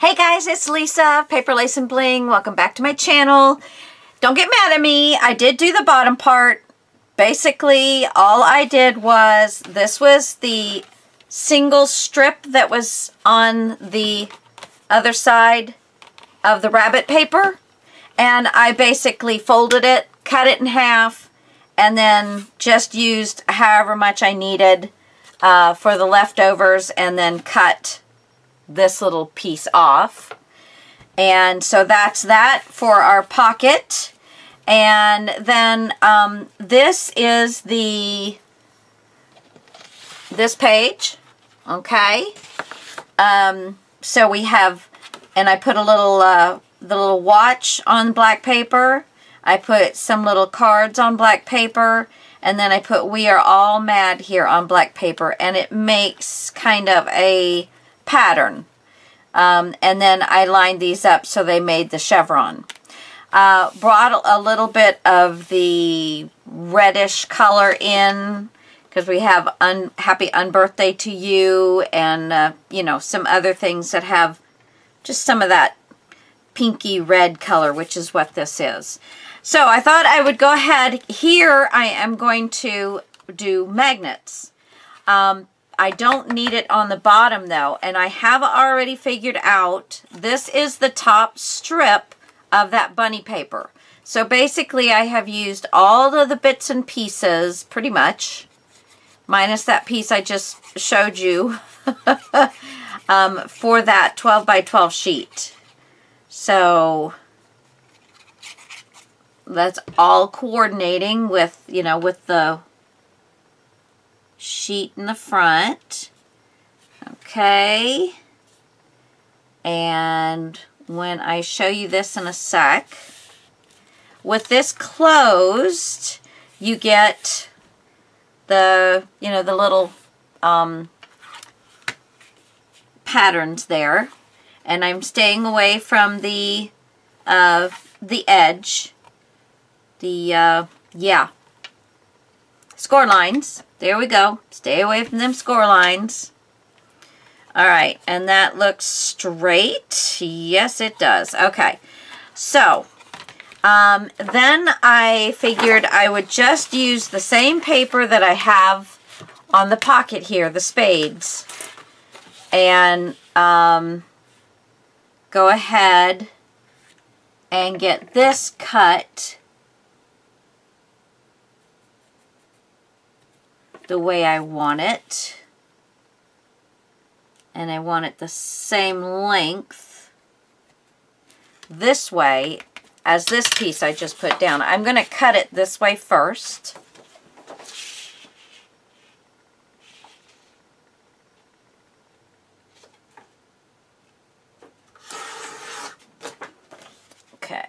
Hey guys, it's Lisa, Paper Lace and Bling. Welcome back to my channel. Don't get mad at me. I did do the bottom part. Basically, all I did was, this was the single strip that was on the other side of the rabbit paper. And I basically folded it, cut it in half, and then just used however much I needed for the leftovers, and then cut this little piece off. And so that's that for our pocket. And then this is this page, okay? So we have, and I put a little the little watch on black paper. I put some little cards on black paper, and then I put "We Are All Mad" here on black paper, and it makes kind of a pattern. And then I lined these up so they made the chevron. Brought a little bit of the reddish color in, because we have Happy Unbirthday to You, and you know, some other things that have just some of that pinky red color, which is what this is. So I thought I would go ahead. Here I am going to do magnets. I don't need it on the bottom though, and I have already figured out this is the top strip of that bunny paper. So basically I have used all of the bits and pieces, pretty much, minus that piece I just showed you, for that 12 by 12 sheet. So that's all coordinating with, you know, with the sheet in the front. Okay. And when I show you this in a sec, with this closed, you get the, you know, the little patterns there. And I'm staying away from the edge, yeah, score lines. There we go. Stay away from them score lines. All right, and that looks straight. Yes, it does. Okay, so then I figured I would just use the same paper that I have on the pocket here, the spades, and go ahead and get this cut the way I want it. And I want it the same length this way as this piece I just put down. I'm going to cut it this way first. Okay.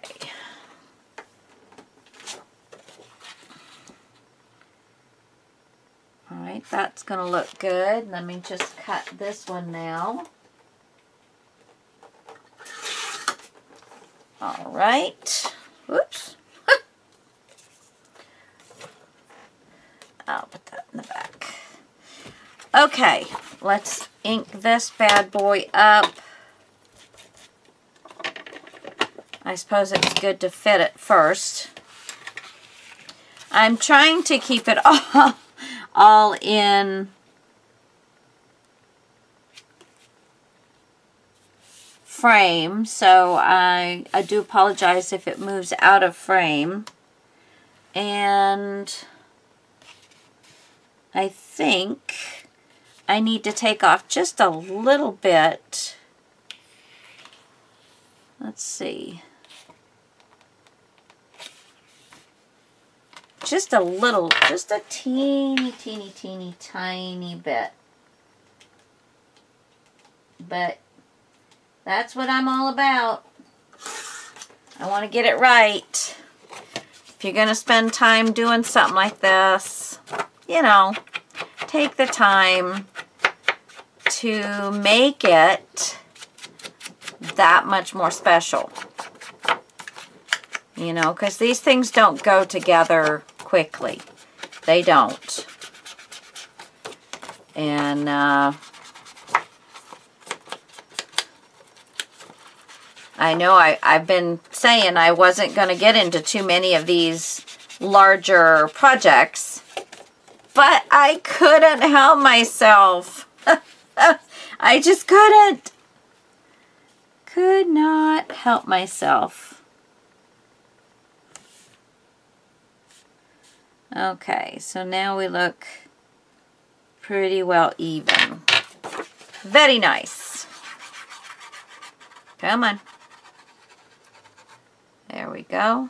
Alright, that's going to look good. Let me just cut this one now. Alright. Whoops. I'll put that in the back. Okay, let's ink this bad boy up. I suppose it's good to fit it first. I'm trying to keep it all in frame, so I do apologize if it moves out of frame. And I think I need to take off just a little bit. Let's see. Just a little, just a teeny tiny bit. But that's what I'm all about. I want to get it right. If you're going to spend time doing something like this, you know, take the time to make it that much more special. You know, because these things don't go together quickly. They don't. And I know I've been saying I wasn't going to get into too many of these larger projects, but I couldn't help myself. I just couldn't. Could not help myself. Okay, so now we look pretty well even. Very nice. Come on. There we go.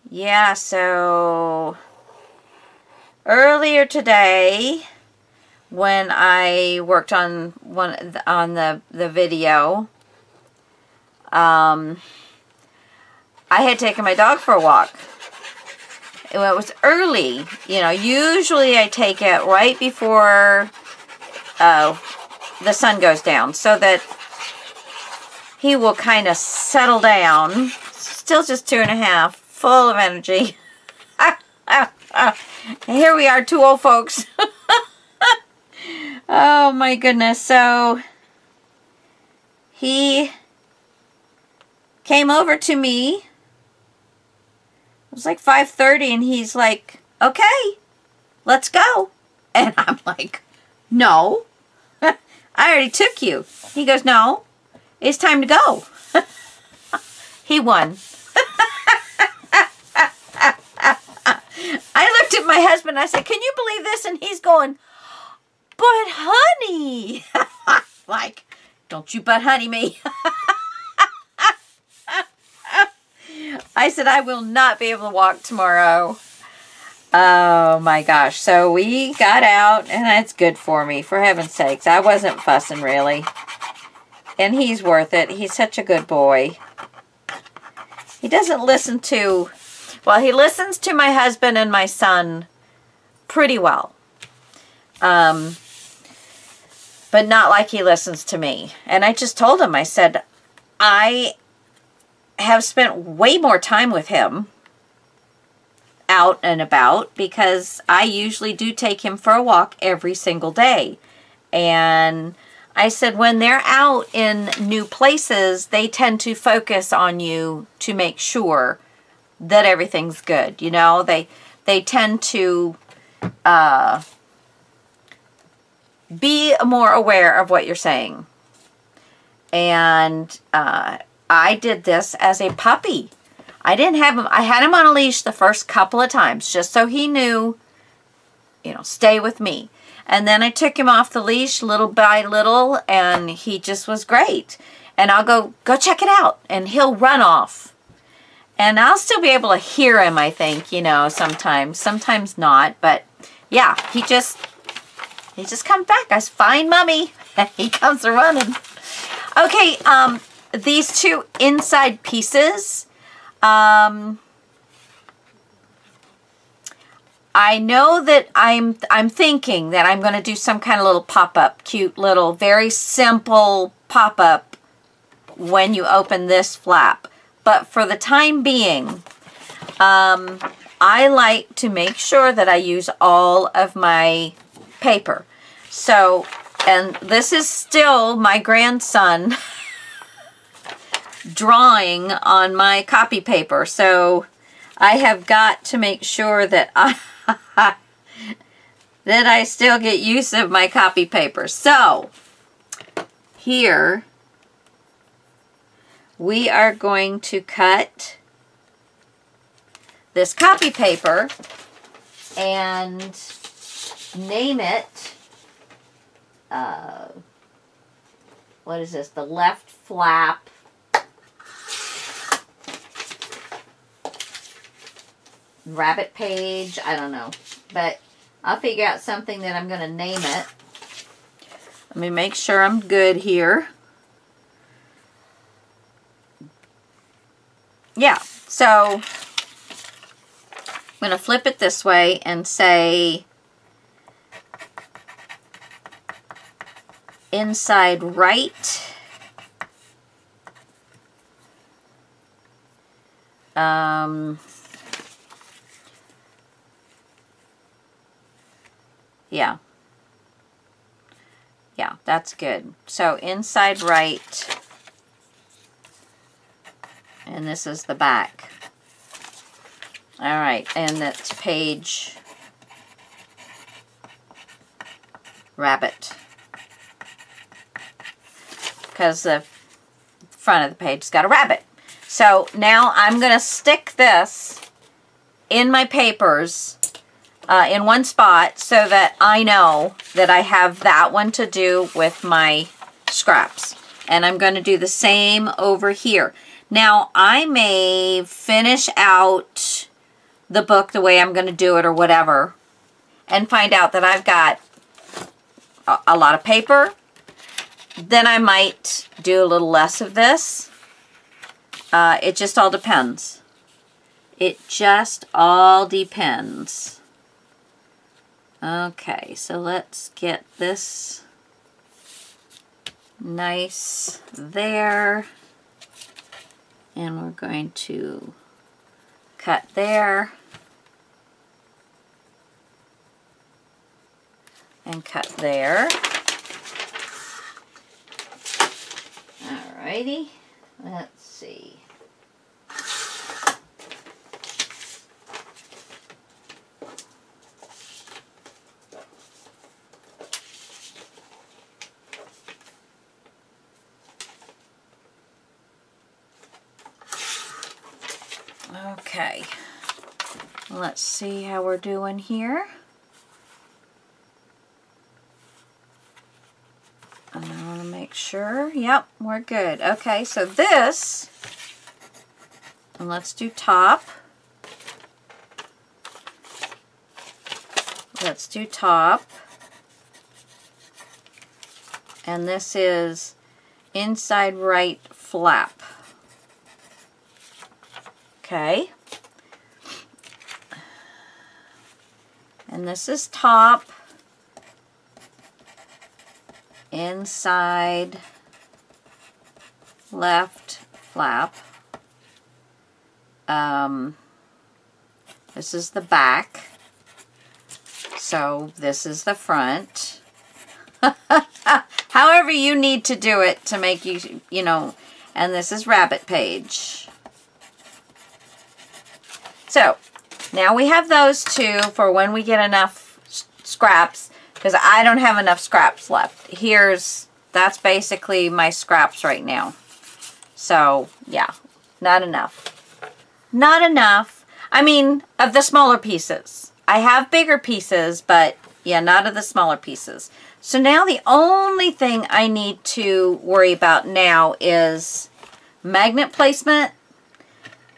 Yeah, so earlier today when I worked on the video, I had taken my dog for a walk. It was early. You know, usually I take it right before the sun goes down so that he will kind of settle down. Still just 2.5, full of energy. Here we are, two old folks. Oh my goodness. So he came over to me. It was like 5:30 and he's like, okay, let's go. And I'm like, no, I already took you. He goes, no, it's time to go. He won. I looked at my husband. I said, can you believe this? And he's going, but honey. Like, don't you but honey me. I said, I will not be able to walk tomorrow. Oh my gosh. So we got out, and that's good for me, for heaven's sakes. I wasn't fussing really. And he's worth it. He's such a good boy. He doesn't listen to, well, he listens to my husband and my son pretty well. But not like he listens to me. And I just told him, I said, I have spent way more time with him out and about because I usually do take him for a walk every single day. And I said, when they're out in new places, they tend to focus on you to make sure that everything's good. You know, they tend to be more aware of what you're saying. And I did this as a puppy. I didn't have him, I had him on a leash the first couple of times just so he knew, you know, stay with me. And then I took him off the leash little by little, and he just was great. And I'll go check it out, and he'll run off. And I'll still be able to hear him, I think, you know, sometimes not. But yeah, he just comes back. I was fine, Mommy. He comes running. Okay, these two inside pieces, I know that I'm thinking that I'm going to do some kind of little pop-up, cute little, very simple pop-up when you open this flap. But for the time being, I like to make sure that I use all of my paper. So, and this is still my grandson drawing on my copy paper. So I have got to make sure that that I still get use of my copy paper. So here we are going to cut this copy paper and name it, what is this, the left flap rabbit page, I don't know, but I'll figure out something that I'm going to name it. Let me make sure I'm good here. Yeah, so I'm going to flip it this way and say inside right. Yeah. Yeah. That's good. So inside right, and this is the back. All right, and that's page rabbit, because the front of the page's got a rabbit. So now I'm going to stick this in my papers in one spot so that I know that I have that one to do with my scraps. And I'm going to do the same over here. Now, I may finish out the book the way I'm going to do it or whatever and find out that I've got a lot of paper. Then I might do a little less of this. It just all depends. It just all depends. Okay, so let's get this nice there. And we're going to cut there. And cut there. Alrighty, let's see. Okay, let's see how we're doing here. And I want to make sure. Yep, we're good. Okay, so this, and let's do top. Let's do top. And this is inside right flap. Okay. And this is top. Inside left flap. This is the back. So this is the front. However you need to do it to make you know, and this is rabbit page. So now we have those two for when we get enough scraps, because I don't have enough scraps left. That's basically my scraps right now. So yeah, not enough. Not enough. I mean, of the smaller pieces. I have bigger pieces, but yeah, not of the smaller pieces. So now the only thing I need to worry about now is magnet placement.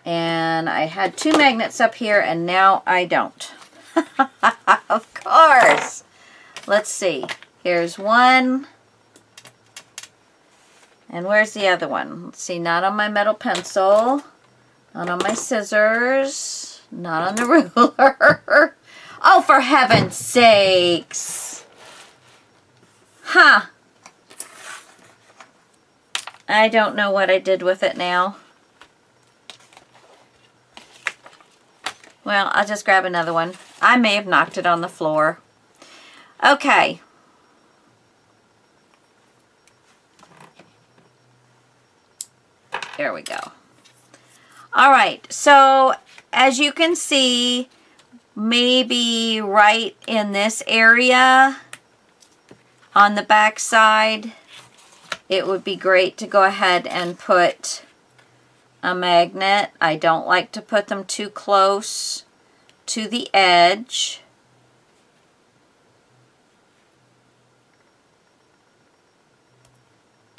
And I had 2 magnets up here, and now I don't. Of course. Let's see. Here's one. And where's the other one? Let's see. Not on my metal pencil. Not on my scissors. Not on the ruler. Oh, for heaven's sakes. Huh. I don't know what I did with it now. Well, I'll just grab another one. I may have knocked it on the floor. Okay. There we go. All right, so as you can see, maybe right in this area on the back side, it would be great to go ahead and put a magnet. I don't like to put them too close to the edge.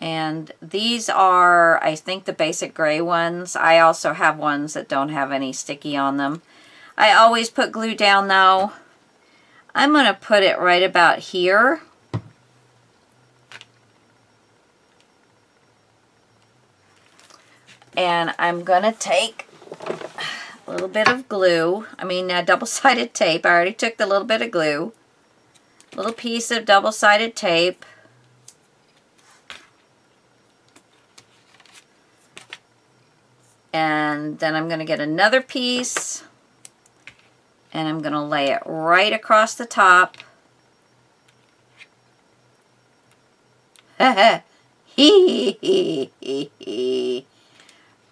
And these are, I think, the basic gray ones. I also have ones that don't have any sticky on them. I always put glue down though. I'm going to put it right about here. And I'm going to take a little bit of glue. I mean, double-sided tape. I already took the little bit of glue. A little piece of double-sided tape. And then I'm going to get another piece. And I'm going to lay it right across the top.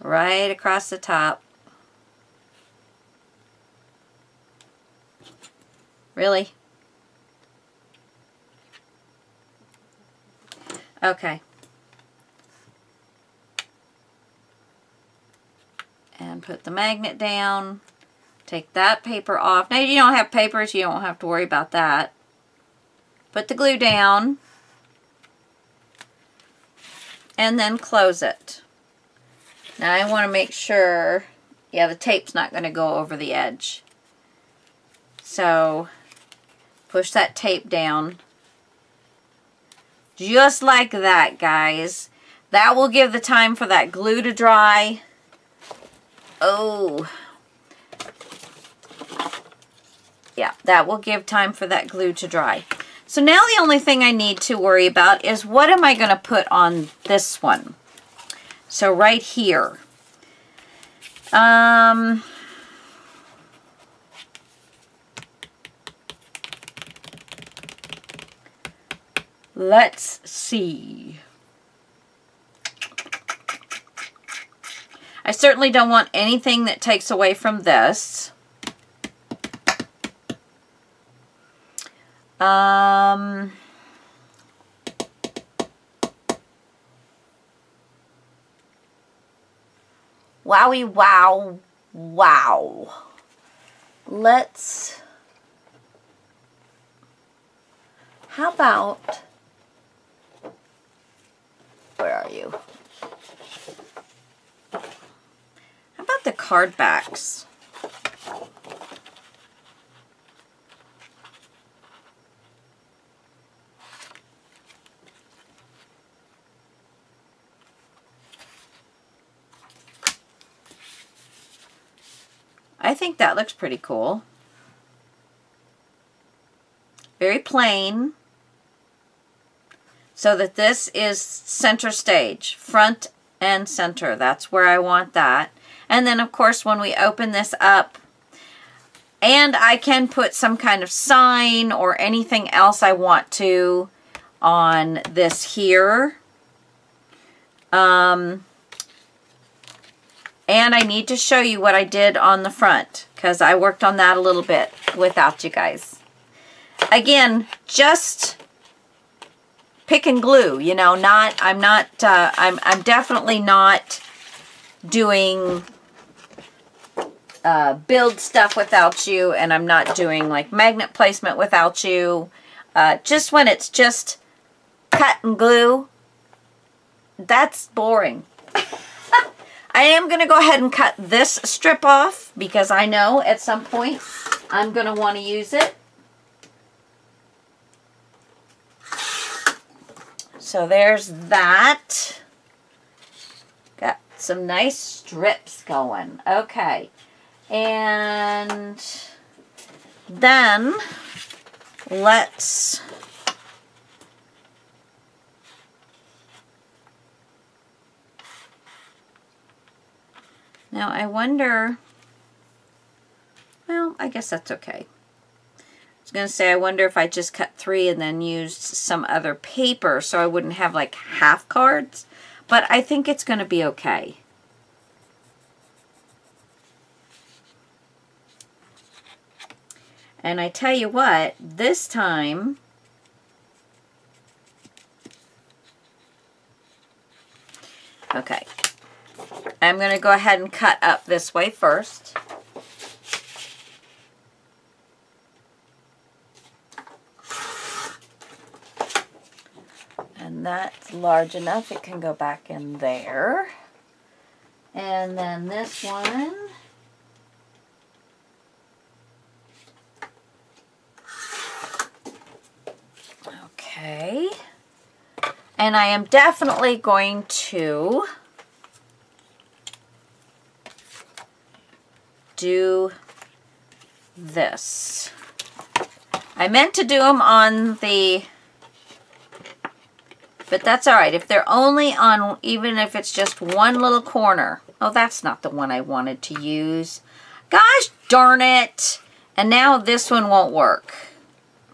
Right across the top. Really? Okay. And put the magnet down. Take that paper off. Now, you don't have papers, you don't have to worry about that. Put the glue down. And then close it. Now, I want to make sure, yeah, the tape's not going to go over the edge. So, push that tape down. Just like that, guys. That will give the time for that glue to dry. Oh. Yeah, that will give time for that glue to dry. So now the only thing I need to worry about is what am I going to put on this one? So right here. Let's see. I certainly don't want anything that takes away from this. Wowie wow, wow. Let's, how about, where are you? How about the card backs? I think that looks pretty cool. Very plain. So that this is center stage, front and center. That's where I want that. And then, of course, when we open this up, and I can put some kind of sign or anything else I want to on this here. And I need to show you what I did on the front, because I worked on that a little bit without you guys. Again, just pick and glue, you know, I'm definitely not doing build stuff without you, and I'm not doing like magnet placement without you. Just when it's just cut and glue, that's boring. I am going to go ahead and cut this strip off because I know at some point I'm going to want to use it. So there's that. Got some nice strips going. Okay. And then let's now I wonder, well, I guess that's okay. I was going to say, I wonder if I just cut 3 and then used some other paper so I wouldn't have like half cards, but I think it's going to be okay. And I tell you what, this time, okay, I'm going to go ahead and cut up this way first. And that's large enough, it can go back in there. And then this one. Okay. And I am definitely going to do this. I meant to do them on the, but that's all right. If they're only on, even if it's just one little corner. Oh, that's not the one I wanted to use. Gosh darn it. And now this one won't work.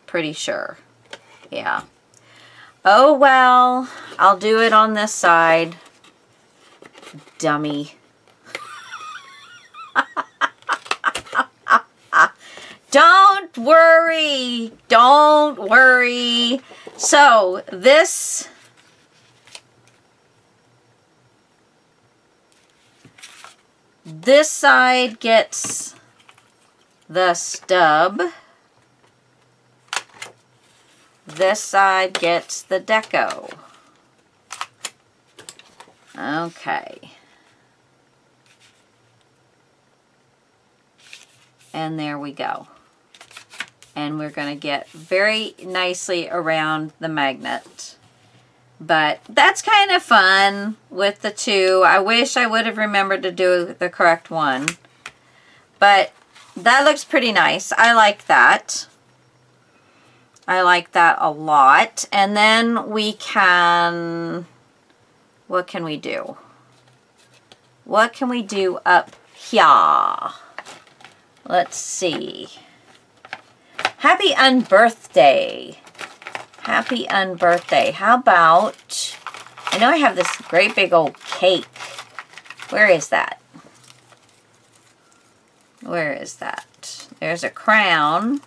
Pretty sure. Yeah. Oh well, I'll do it on this side. Dummy. Don't worry. Don't worry. So this side gets the stub. This side gets the deco. Okay. And there we go. And we're going to get very nicely around the magnet. But that's kind of fun with the two. I wish I would have remembered to do the correct one. But that looks pretty nice. I like that. I like that a lot. And then we can... What can we do? What can we do up here? Let's see. Happy unbirthday. Happy unbirthday. How about... I know I have this great big old cake. Where is that? Where is that? There's a crown.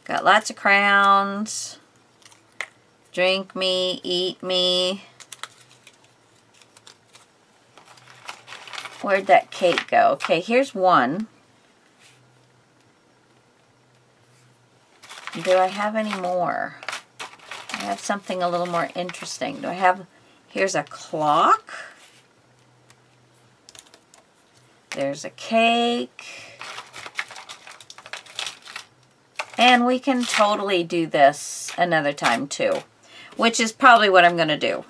Got lots of crowns. Drink me, eat me. Where'd that cake go? Okay, here's one. Do I have any more? I have something a little more interesting. Do I have... Here's a clock. There's a cake. And we can totally do this another time too, which is probably what I'm going to do.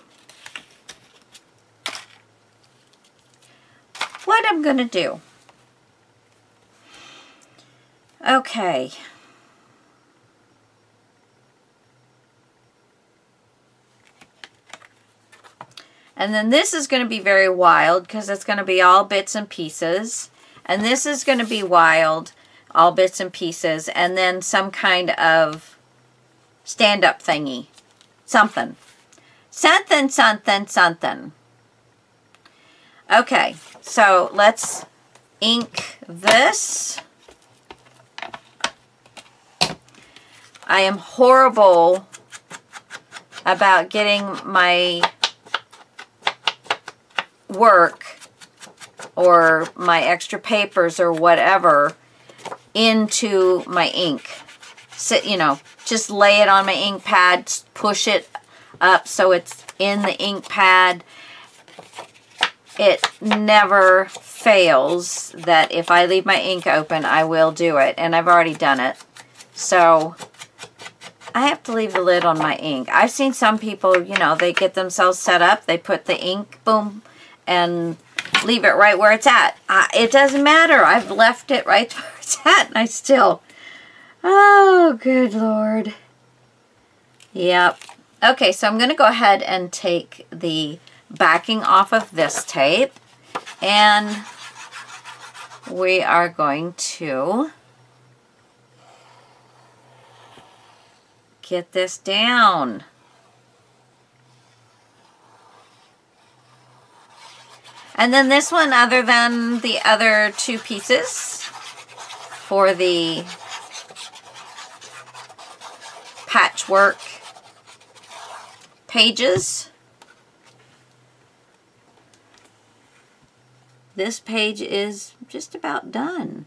What I'm going to do. Okay. And then this is going to be very wild because it's going to be all bits and pieces. And this is going to be wild, all bits and pieces. And then some kind of stand-up thingy. Something. Something, something, something. Okay, so let's ink this. I am horrible about getting my work or my extra papers or whatever into my ink. So, you know, just lay it on my ink pad, push it up so it's in the ink pad. It never fails that if I leave my ink open, I will do it. And I've already done it. So I have to leave the lid on my ink. I've seen some people, you know, they get themselves set up. They put the ink, boom, and leave it right where it's at. It doesn't matter. I've left it right where it's at. And I still... Oh, good Lord. Yep. Okay, so I'm going to go ahead and take the backing off of this tape. And we are going to get this down. And then this one, other than the other two pieces for the patchwork pages, this page is just about done.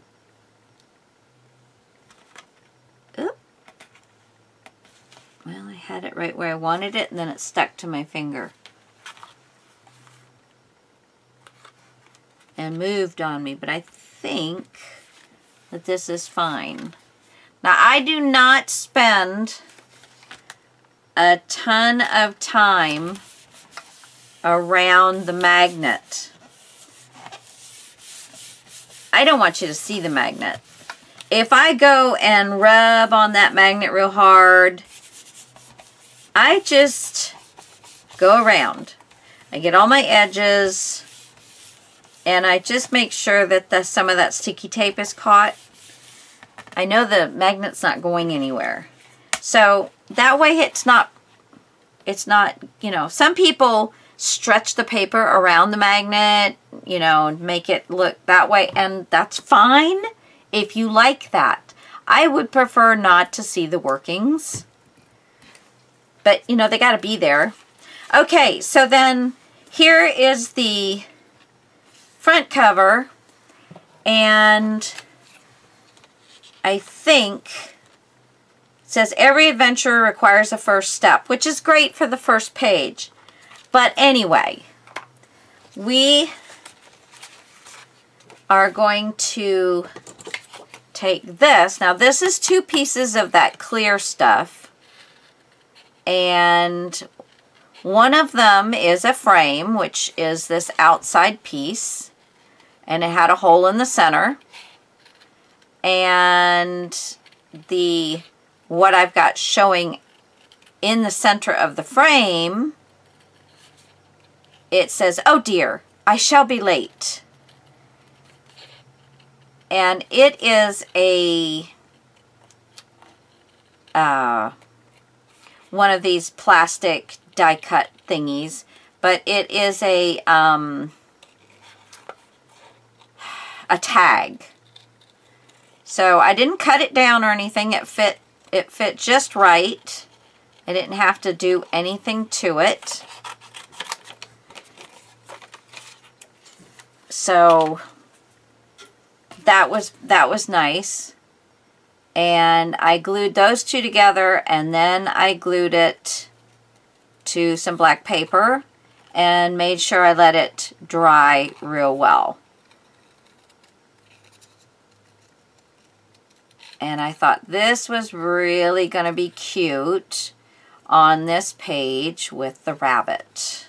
Oop. Well, I had it right where I wanted it, and then it stuck to my finger and moved on me, but I think that this is fine. Now, I do not spend a ton of time around the magnet. I don't want you to see the magnet. If I go and rub on that magnet real hard, I just go around. I get all my edges, and I just make sure that some of that sticky tape is caught. I know the magnet's not going anywhere. So that way it's not, you know, some people stretch the paper around the magnet, you know, and make it look that way, and that's fine if you like that. I would prefer not to see the workings, but you know, they got to be there. Okay, so then here is the front cover, and I think it says every adventure requires a first step, which is great for the first page. But anyway, we are going to take this. Now this is 2 pieces of that clear stuff, and one of them is a frame, which is this outside piece, and it had a hole in the center. And what I've got showing in the center of the frame, it says, "Oh dear, I shall be late." And it is a one of these plastic die cut thingies, but it is a tag. So I didn't cut it down or anything. It fit just right. I didn't have to do anything to it. So that was nice. And I glued those 2 together, and then I glued it to some black paper and made sure I let it dry real well. And I thought this was really going to be cute on this page with the rabbit.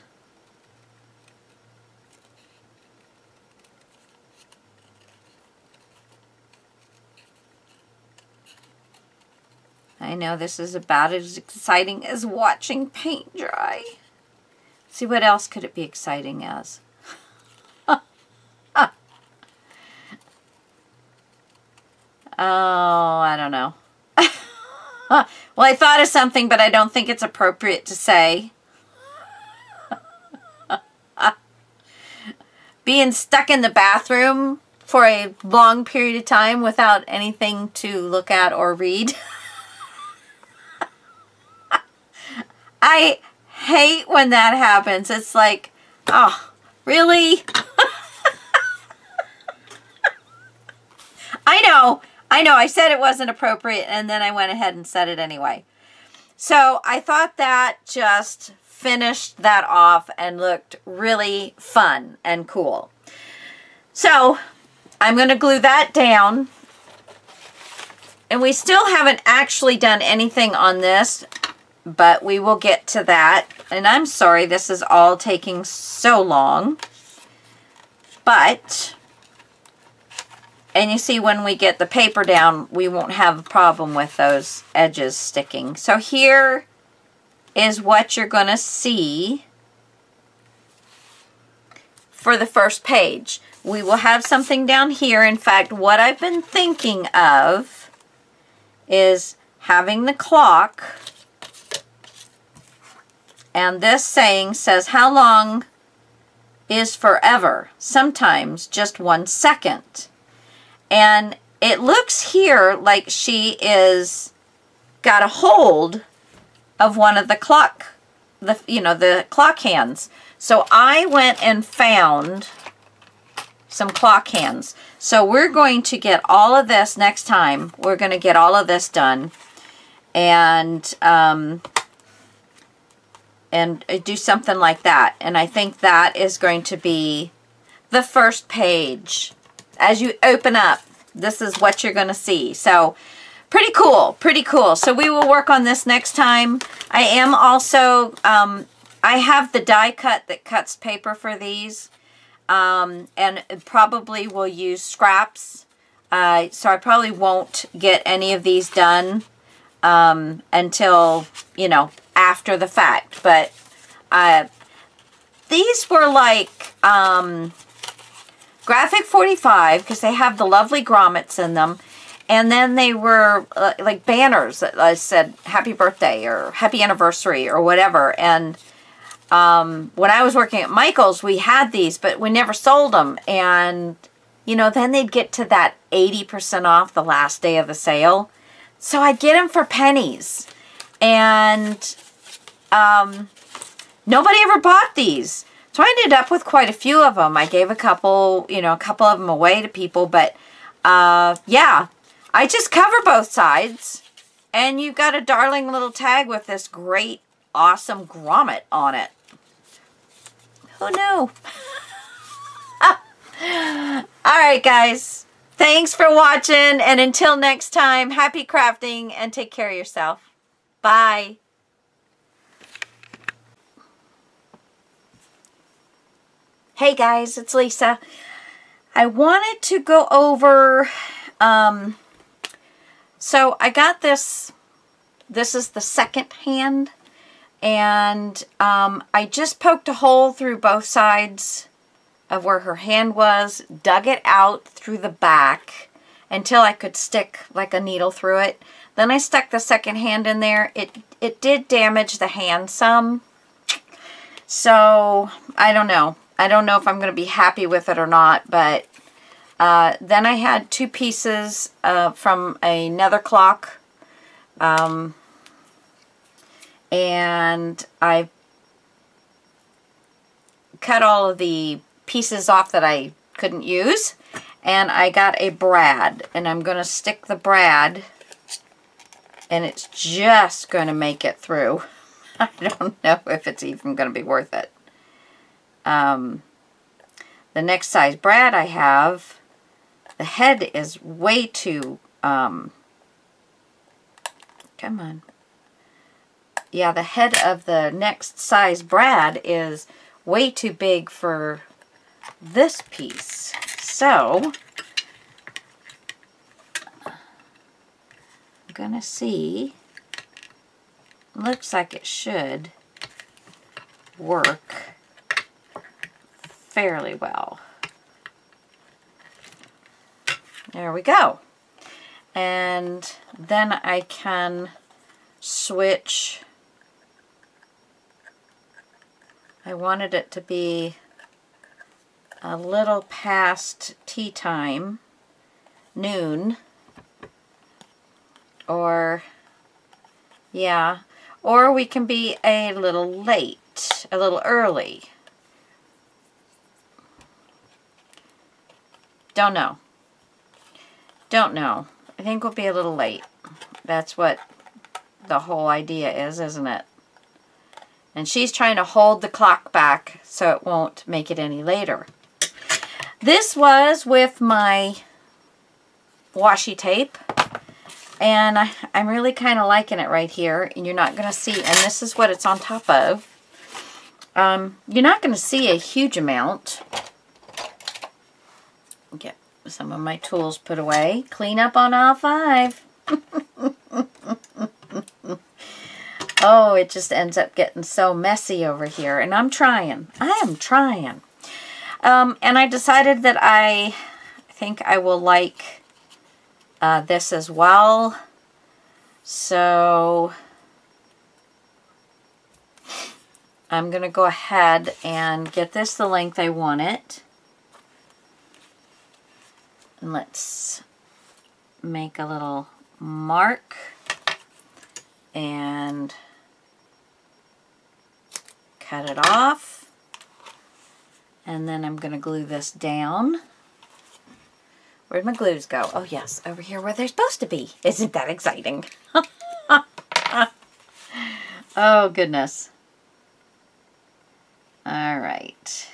I know this is about as exciting as watching paint dry. See, what else could it be exciting as? Oh, I don't know. Well, I thought of something, but I don't think it's appropriate to say. Being stuck in the bathroom for a long period of time without anything to look at or read. I hate when that happens. It's like, oh, really? I know, I said it wasn't appropriate, and then I went ahead and said it anyway. So I thought that just finished that off and looked really fun and cool. So I'm going to glue that down. And we still haven't actually done anything on this, but we will get to that. And I'm sorry this is all taking so long. But, and you see when we get the paper down, we won't have a problem with those edges sticking. So here is what you're going to see for the first page. We will have something down here. In fact, what I've been thinking of is having the clock, and this saying says, how long is forever? Sometimes just 1 second. And it looks here like she is got a hold of one of the clock, the clock hands. So I went and found some clock hands. So we're going to get all of this next time. We're going to get all of this done and do something like that. And I think that is going to be the first page. As you open up, this is what you're going to see. So pretty cool, pretty cool. So we will work on this next time. I am also, I have the die cut that cuts paper for these. And probably will use scraps. So I probably won't get any of these done until, after the fact. But these were like Graphic 45, because they have the lovely grommets in them. And then they were like banners that said happy birthday or happy anniversary or whatever. And when I was working at Michael's, we had these, but we never sold them. And, you know, then they'd get to that 80% off the last day of the sale. So I'd get them for pennies. And nobody ever bought these. So I ended up with quite a few of them. I gave a couple, you know, a couple of them away to people. But, yeah, I just cover both sides. And you've got a darling little tag with this great, awesome grommet on it. Who knew? Alright, guys. Thanks for watching. And until next time, happy crafting and take care of yourself. Bye. Hey guys, it's Lisa. I wanted to go over, so I got this is the second hand, and I just poked a hole through both sides of where her hand was, dug it out through the back until I could stick like a needle through it. Then I stuck the second hand in there. It did damage the hand some, so I don't know. I don't know if I'm going to be happy with it or not, but then I had two pieces from another clock, and I cut all of the pieces off that I couldn't use, and I got a brad, and I'm going to stick the brad, and it's just going to make it through. I don't know if it's even going to be worth it. The next size brad I have, the head is way too, come on. Yeah, the head of the next size brad is way too big for this piece. So, I'm gonna see. Looks like it should work fairly well. There we go. And then I can switch. I wanted it to be a little past tea time, noon, or yeah, or we can be a little late, a little early. Don't know. Don't know. I think we'll be a little late. That's what the whole idea is, isn't it? And she's trying to hold the clock back so it won't make it any later. This was with my washi tape. And I'm really kind of liking it right here. And you're not going to see, and this is what it's on top of. You're not going to see a huge amount. Get some of my tools put away. Clean up on aisle 5. Oh, it just ends up getting so messy over here. And I'm trying. I am trying. And I decided that I think I will like this as well. So I'm going to go ahead and get this the length I want it. And let's make a little mark and cut it off. And then I'm going to glue this down. Where'd my glues go? Oh yes, over here where they're supposed to be. Isn't that exciting? Oh goodness. All right.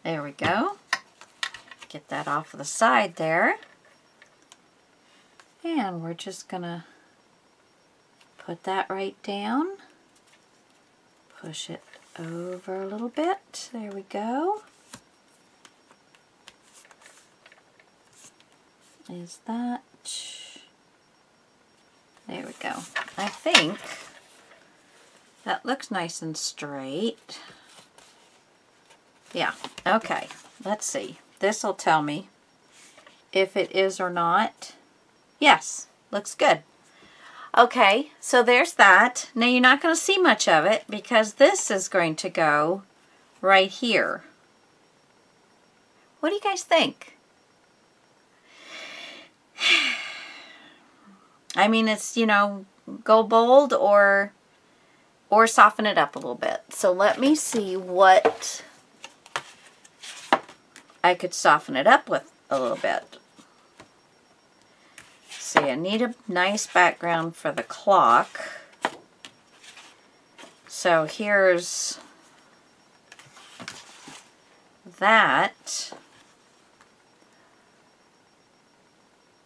There we go. Get that off of the side there. And we're just gonna put that right down. Push it over a little bit. There we go. Is that? There we go. I think That looks nice and straight. Yeah, okay. Let's see. This will tell me if it is or not. Yes, looks good. Okay, so there's that. Now you're not going to see much of it because this is going to go right here. What do you guys think? I mean, it's, you know, go bold or soften it up a little bit. So let me see what I could soften it up with a little bit. See, I need a nice background for the clock. So here's that.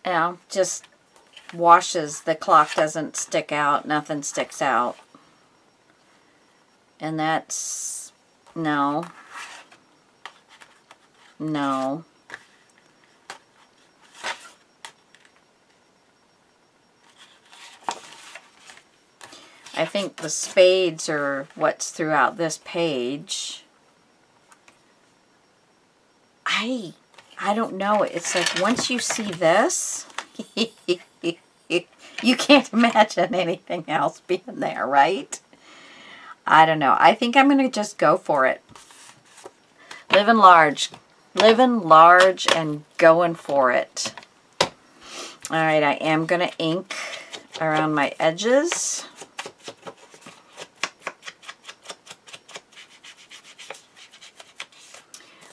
Now, just washes, the clock doesn't stick out, nothing sticks out. And that's, no. No. I think the spades are what's throughout this page. I don't know. It's like once you see this, you can't imagine anything else being there, right? I don't know. I think I'm going to just go for it. Living large. Living large and going for it. Alright, I am going to ink around my edges.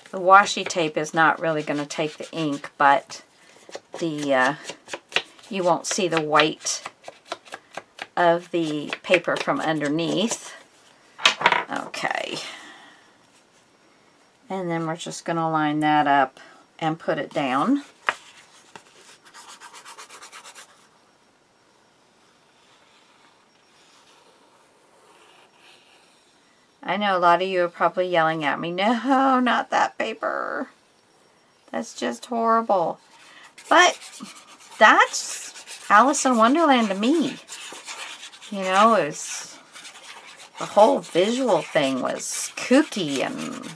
The washi tape is not really going to take the ink, but the you won't see the white of the paper from underneath. Okay. And then we're just going to line that up and put it down. I know a lot of you are probably yelling at me, no, not that paper. That's just horrible. But that's Alice in Wonderland to me. You know, it's the whole visual thing was kooky and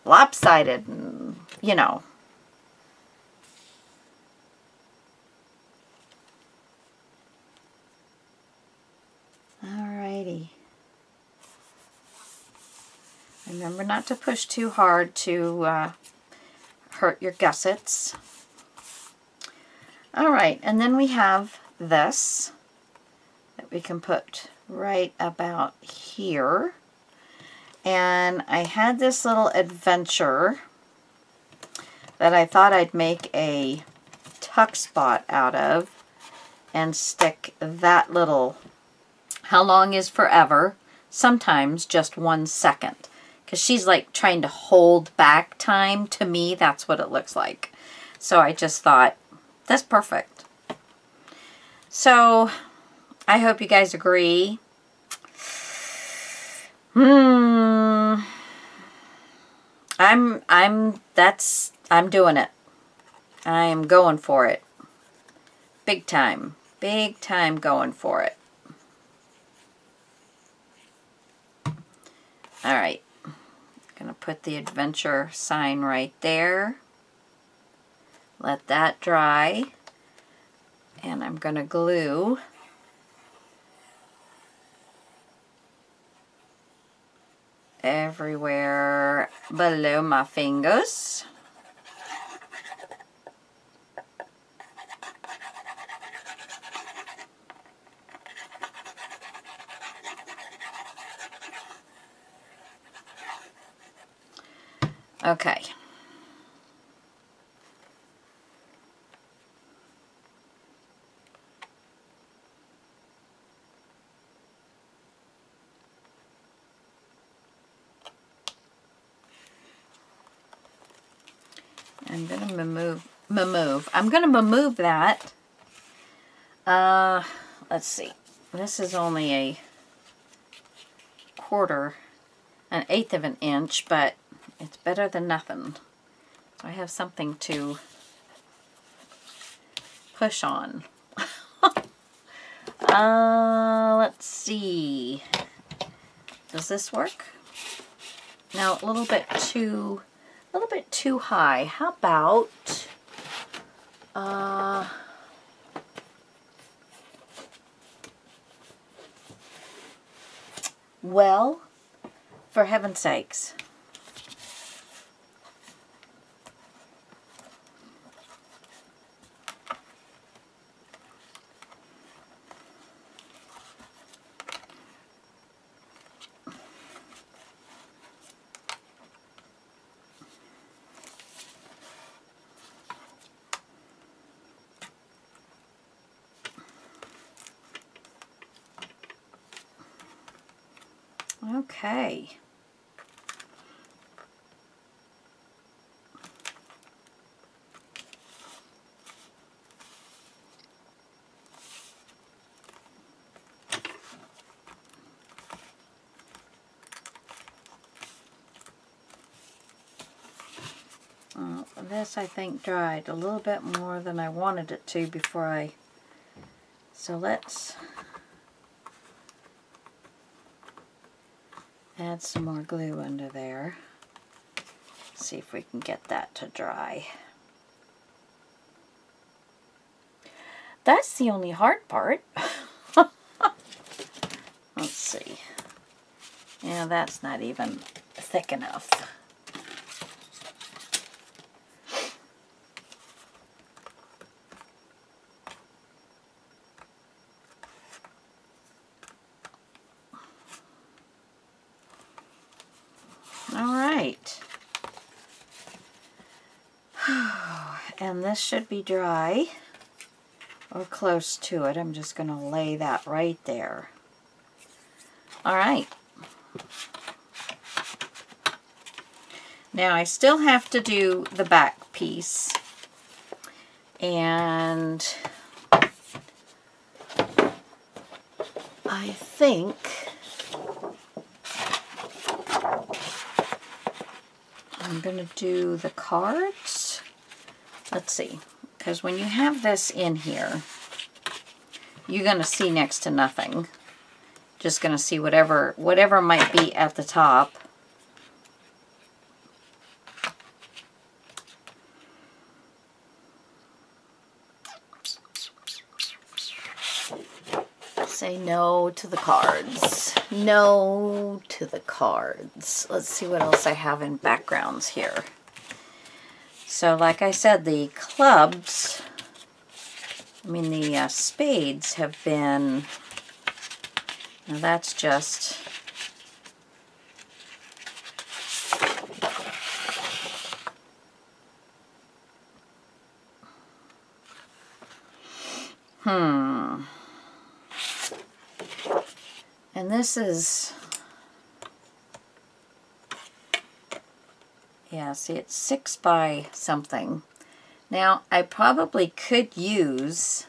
lopsided and, you know. Alrighty. Remember not to push too hard to hurt your gussets. Alright, and then we have this that we can put right about here. And I had this little adventure that I thought I'd make a tuck spot out of and stick that little how long is forever, sometimes just 1 second. Because she's like trying to hold back time. To me, that's what it looks like. So I just thought, that's perfect. So I hope you guys agree. I'm doing it. I am going for it. Big time. Big time going for it. Alright. Going to put the adventure sign right there. Let that dry. And I'm going to glue everywhere below my fingers. Okay. I'm going to remove that. Let's see. This is only a 1/8 of an inch, but it's better than nothing. So I have something to push on. Let's see. Does this work? No, a little bit too high. How about well, for heaven's sakes. Okay. This I think dried a little bit more than I wanted it to before I, so let's add some more glue under there. See if we can get that to dry. That's the only hard part. Let's see. Yeah, that's not even thick enough. All right. And this should be dry or close to it. I'm just going to lay that right there. All right. Now I still have to do the back piece. And I think I'm going to do the cards. Let's see, because when you have this in here, you're going to see next to nothing. Just going to see whatever might be at the top. Say no to the cards. No to the cards. Let's see what else I have in backgrounds here. So like I said, the clubs, the spades have been, now that's just, and this is, yeah, see, it's 6 by something. Now, I probably could use,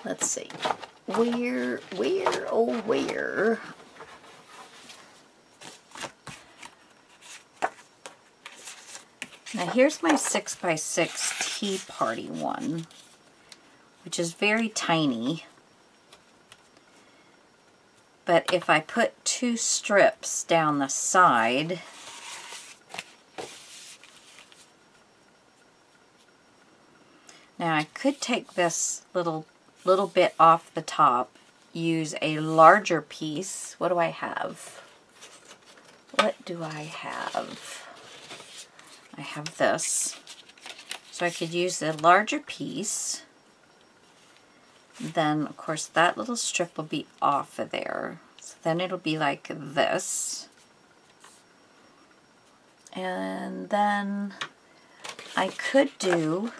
let's see, where? Now, here's my 6 by 6 tea party one, which is very tiny. But if I put 2 strips down the side, now I could take this little bit off the top, use a larger piece. What do I have? What do I have? I have this. So I could use the larger piece. Then, of course, that little strip will be off of there. So then it'll be like this. And then I could do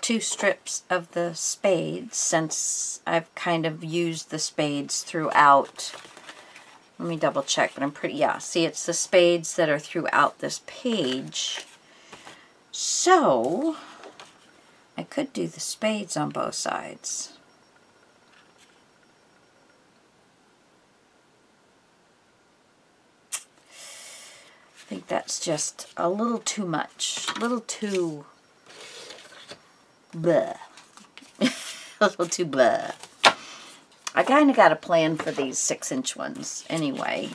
2 strips of the spades, since I've kind of used the spades throughout. Let me double check, but I'm pretty, yeah, see, it's the spades that are throughout this page. So I could do the spades on both sides. I think that's just a little too much, a little too bleh. a little too blah. I kind of got a plan for these 6-inch ones anyway.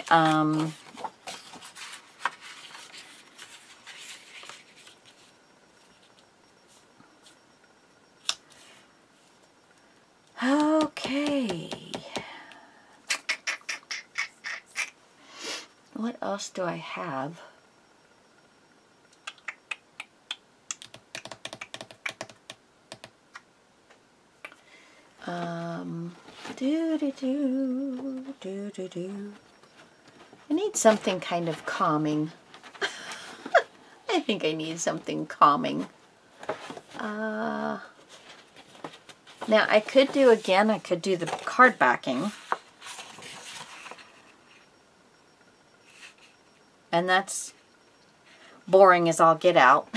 Okay. What else do I have? I need something kind of calming. I think I need something calming. Now I could do the card backing. And that's boring as all get out.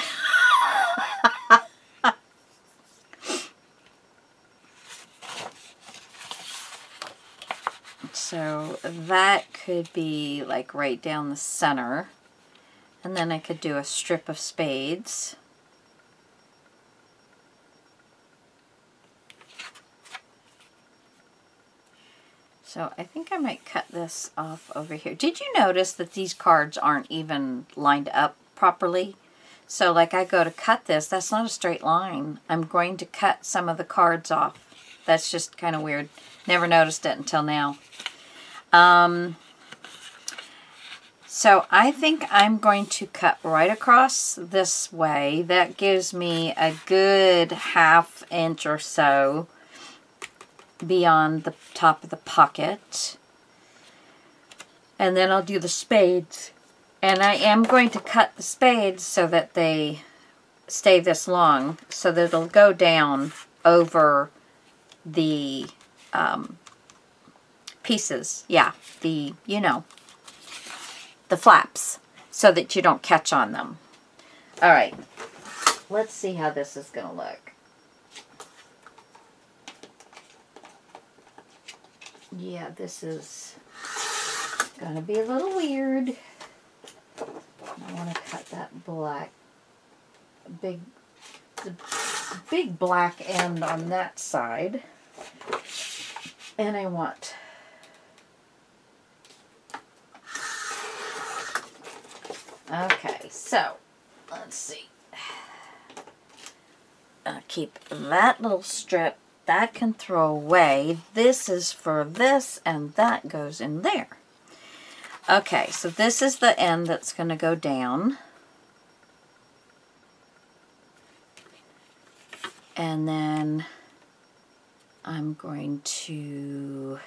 So that could be like right down the center. And then I could do a strip of spades. So I think I might cut this off over here. Did you notice that these cards aren't even lined up properly? So like I go to cut this, that's not a straight line. I'm going to cut some of the cards off. That's just kind of weird. Never noticed it until now. So I think I'm going to cut right across this way. That gives me a good 1/2 inch or so beyond the top of the pocket. And then I'll do the spades. And I am going to cut the spades so that they stay this long, so that it'll go down over the pieces. Yeah, the, you know, the flaps, so that you don't catch on them. All right, let's see how this is going to look. Yeah, this is going to be a little weird. I want to cut that black, the big black end on that side. And I want okay, so let's see. I'll keep that little strip. That can throw away. This is for this, and that goes in there. Okay, so this is the end that's going to go down. And then I'm going to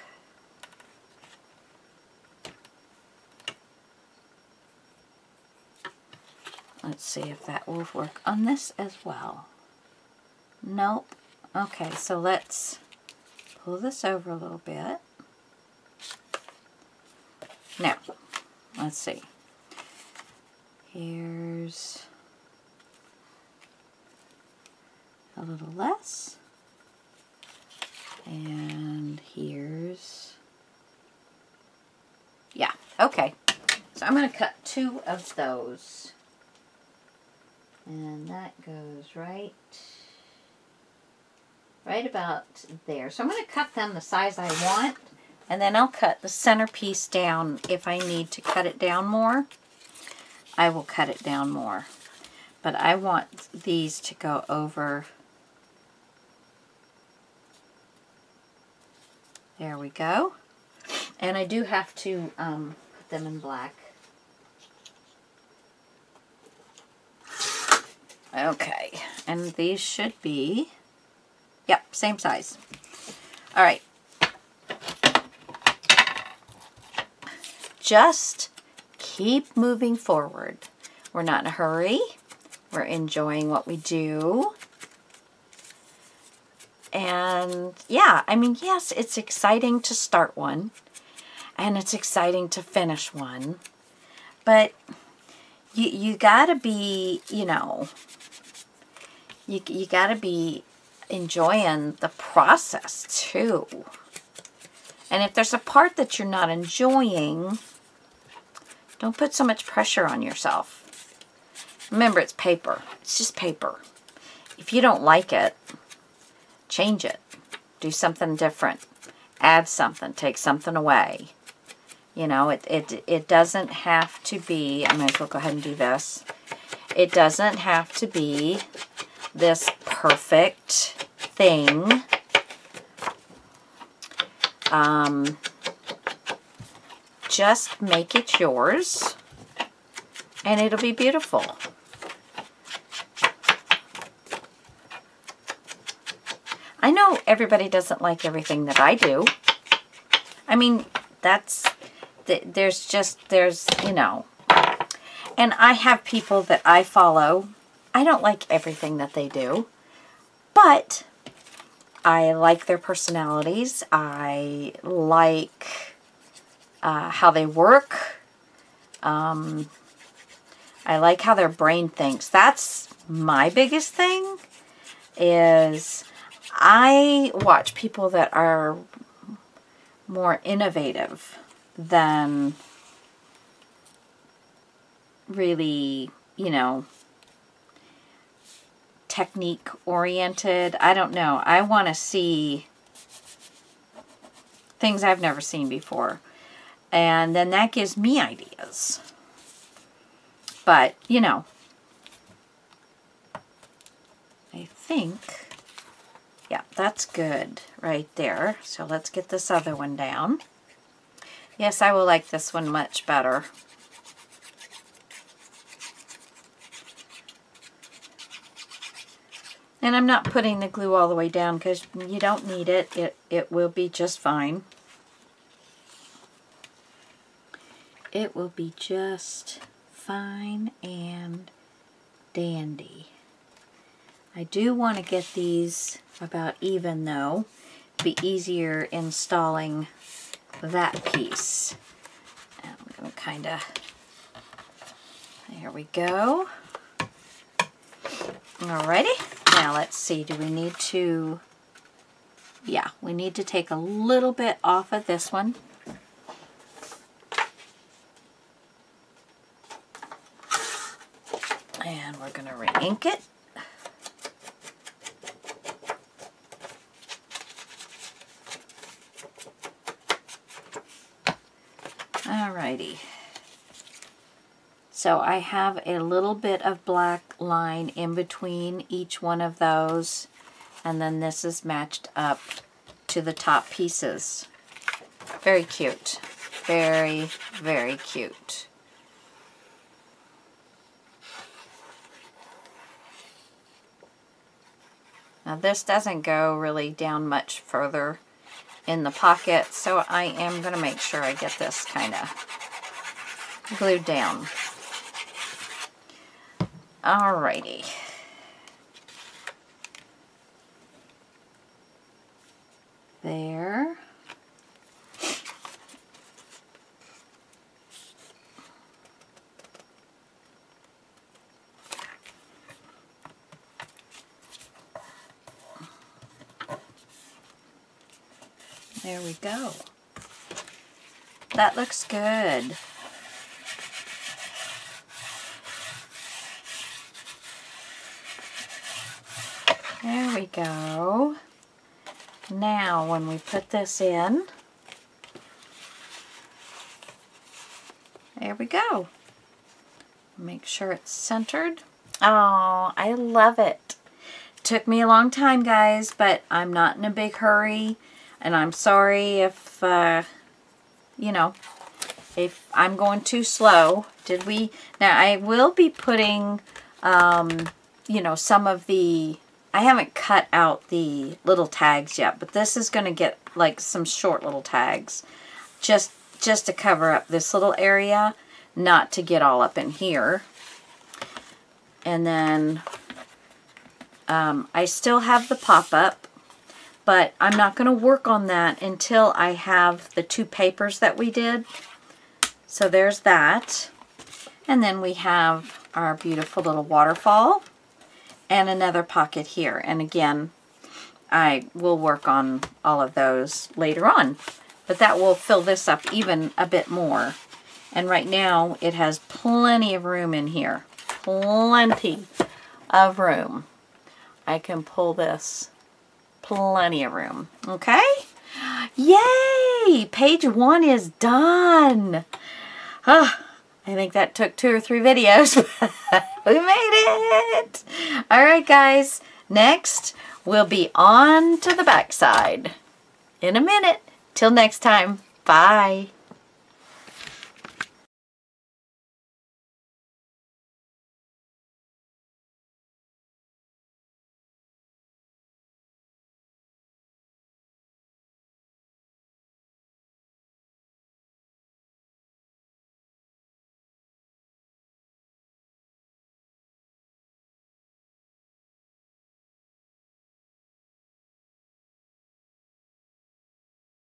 let's see if that will work on this as well. Nope. Okay, so let's pull this over a little bit. Now, let's see. Here's a little less. And here's, yeah, okay. So I'm going to cut 2 of those. And that goes right about there. So I'm going to cut them the size I want, and then I'll cut the centerpiece down. If I need to cut it down more, I will cut it down more. But I want these to go over. There we go. And I do have to put them in black. Okay, and these should be, yep, same size. All right. Just keep moving forward. We're not in a hurry. We're enjoying what we do. And yeah, I mean, yes, it's exciting to start one, and it's exciting to finish one, but you gotta be, you know, you gotta be enjoying the process too. And if there's a part that you're not enjoying, don't put so much pressure on yourself. Remember, it's paper. It's just paper. If you don't like it, change it. Do something different. Add something. Take something away. You know, it doesn't have to be, I might as well go ahead and do this. It doesn't have to be this perfect thing. Just make it yours, and it'll be beautiful. I know everybody doesn't like everything that I do. I mean, there's, you know, and I have people that I follow. I don't like everything that they do, but I like their personalities. I like how they work. I like how their brain thinks. That's my biggest thing, is I watch people that are more innovative than really, you know, technique oriented. I don't know. I want to see things I've never seen before. And then that gives me ideas. But, you know, I think, yeah, that's good right there. So let's get this other one down. Yes, I will like this one much better. And I'm not putting the glue all the way down because you don't need it. It will be just fine. It will be just fine and dandy. I do want to get these about even though. Be easier installing that piece. And I'm going to kind of, there we go. Alrighty, now let's see, do we need to, yeah, we need to take a little bit off of this one. And we're going to re-ink it. Alrighty. So I have a little bit of black line in between each one of those, and then this is matched up to the top pieces. Very cute. Very, very cute. Now this doesn't go really down much further in the pocket, so I am going to make sure I get this kind of glued down. Alrighty. There. There we go. That looks good. There we go. Now when we put this in, there we go. Make sure it's centered. Oh, I love it. Took me a long time, guys, but I'm not in a big hurry. And I'm sorry if, you know, if I'm going too slow. Now I will be putting, you know, some of the, I haven't cut out the little tags yet, but this is going to get like some short little tags. Just to cover up this little area, not to get all up in here. And then I still have the pop-up. But I'm not going to work on that until I have the two papers that we did. So there's that. And then we have our beautiful little waterfall and another pocket here. And again, I will work on all of those later on. But that will fill this up even a bit more. And right now it has plenty of room in here. Plenty of room. I can pull this Plenty of room. Okay? Yay! Page 1 is done. I think that took 2 or 3 videos. We made it! Alright guys, next we'll be on to the back side in a minute. Till next time, bye.